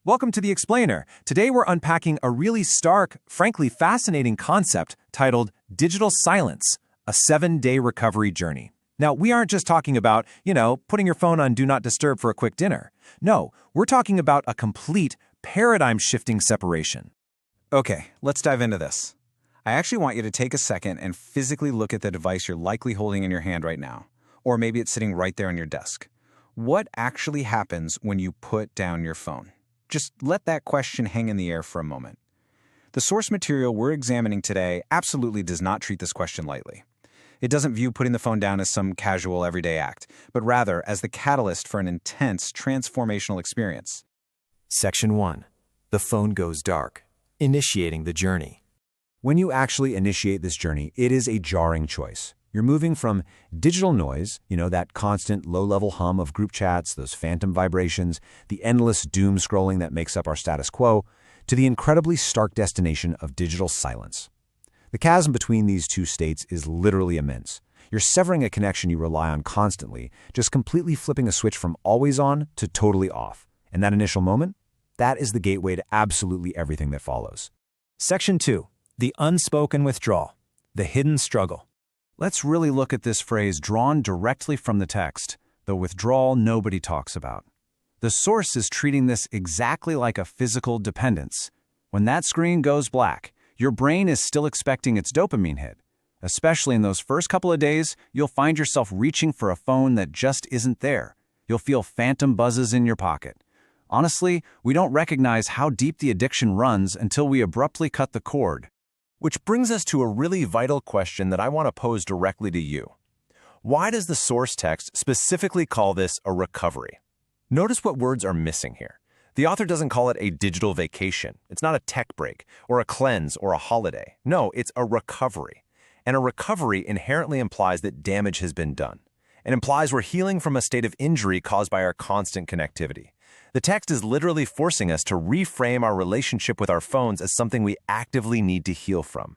Welcome to The Explainer. Today we're unpacking a really stark, frankly fascinating concept titled digital silence, a 7-day recovery journey. Now, we aren't just talking about, putting your phone on Do Not Disturb for a quick dinner. No, we're talking about a complete paradigm-shifting separation. Okay, let's dive into this. I actually want you to take a second and physically look at the device you're likely holding in your hand right now. Or maybe it's sitting right there on your desk. What actually happens when you put down your phone? Just let that question hang in the air for a moment. The source material we're examining today absolutely does not treat this question lightly. It doesn't view putting the phone down as some casual everyday act, but rather as the catalyst for an intense transformational experience. Section 1. The phone goes dark. Initiating the journey. When you actually initiate this journey, it is a jarring choice. You're moving from digital noise, that constant low-level hum of group chats, those phantom vibrations, the endless doom scrolling that makes up our status quo, to the incredibly stark destination of digital silence. The chasm between these two states is literally immense. You're severing a connection you rely on constantly, just completely flipping a switch from always on to totally off. And that initial moment, that is the gateway to absolutely everything that follows. Section 2. The unspoken withdrawal. The hidden struggle. Let's really look at this phrase drawn directly from the text, the withdrawal nobody talks about. The source is treating this exactly like a physical dependence. When that screen goes black, your brain is still expecting its dopamine hit. Especially in those first couple of days, you'll find yourself reaching for a phone that just isn't there. You'll feel phantom buzzes in your pocket. Honestly, we don't recognize how deep the addiction runs until we abruptly cut the cord. Which brings us to a really vital question that I want to pose directly to you. Why does the source text specifically call this a recovery? Notice what words are missing here. The author doesn't call it a digital vacation. It's not a tech break, or a cleanse, or a holiday. No, it's a recovery. And a recovery inherently implies that damage has been done. It implies we're healing from a state of injury caused by our constant connectivity. The text is literally forcing us to reframe our relationship with our phones as something we actively need to heal from.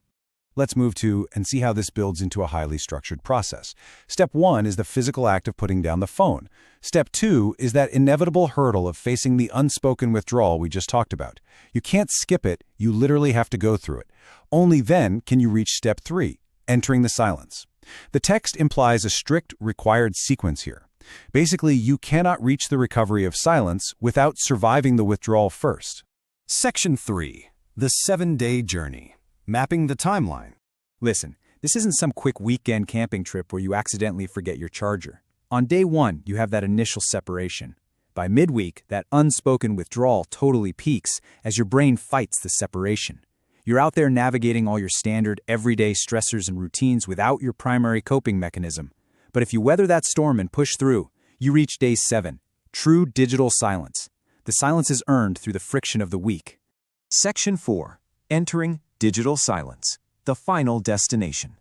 Let's move to and see how this builds into a highly structured process. Step 1 is the physical act of putting down the phone. Step 2 is that inevitable hurdle of facing the unspoken withdrawal we just talked about. You can't skip it, you literally have to go through it. Only then can you reach step 3, entering the silence. The text implies a strict, required sequence here. Basically, you cannot reach the recovery of silence without surviving the withdrawal first. Section 3. The 7-day journey. Mapping the timeline. Listen, this isn't some quick weekend camping trip where you accidentally forget your charger. On day 1, you have that initial separation. By midweek, that unspoken withdrawal totally peaks as your brain fights the separation. You're out there navigating all your standard, everyday stressors and routines without your primary coping mechanism. But if you weather that storm and push through, you reach day 7, true digital silence. The silence is earned through the friction of the week. Section 4. Entering digital silence, the final destination.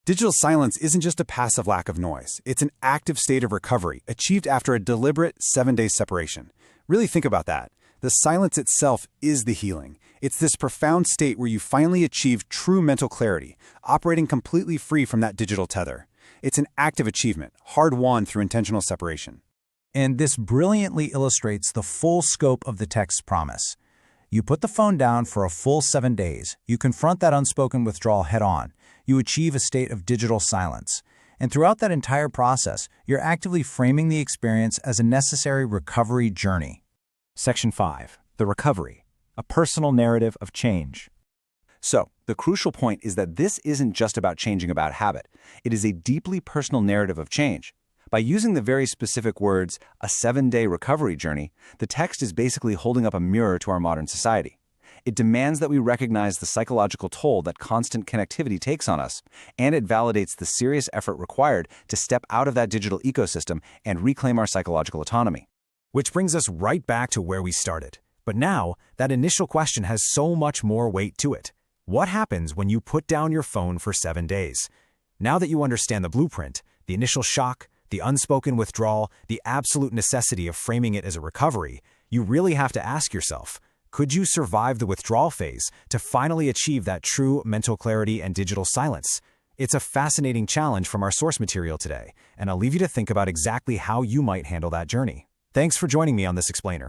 Digital silence isn't just a passive lack of noise. It's an active state of recovery, achieved after a deliberate 7-day separation. Really think about that. The silence itself is the healing. It's this profound state where you finally achieve true mental clarity, operating completely free from that digital tether. It's an active achievement, hard-won through intentional separation. And this brilliantly illustrates the full scope of the text's promise. You put the phone down for a full 7 days. You confront that unspoken withdrawal head-on. You achieve a state of digital silence. And throughout that entire process, you're actively framing the experience as a necessary recovery journey. Section 5. The recovery, a personal narrative of change. So, the crucial point is that this isn't just about changing a bad habit. It is a deeply personal narrative of change. By using the very specific words, a 7-day recovery journey, the text is basically holding up a mirror to our modern society. It demands that we recognize the psychological toll that constant connectivity takes on us, and it validates the serious effort required to step out of that digital ecosystem and reclaim our psychological autonomy. Which brings us right back to where we started. But now, that initial question has so much more weight to it. What happens when you put down your phone for 7 days? Now that you understand the blueprint, the initial shock, the unspoken withdrawal, the absolute necessity of framing it as a recovery, you really have to ask yourself, could you survive the withdrawal phase to finally achieve that true mental clarity and digital silence? It's a fascinating challenge from our source material today, and I'll leave you to think about exactly how you might handle that journey. Thanks for joining me on this explainer.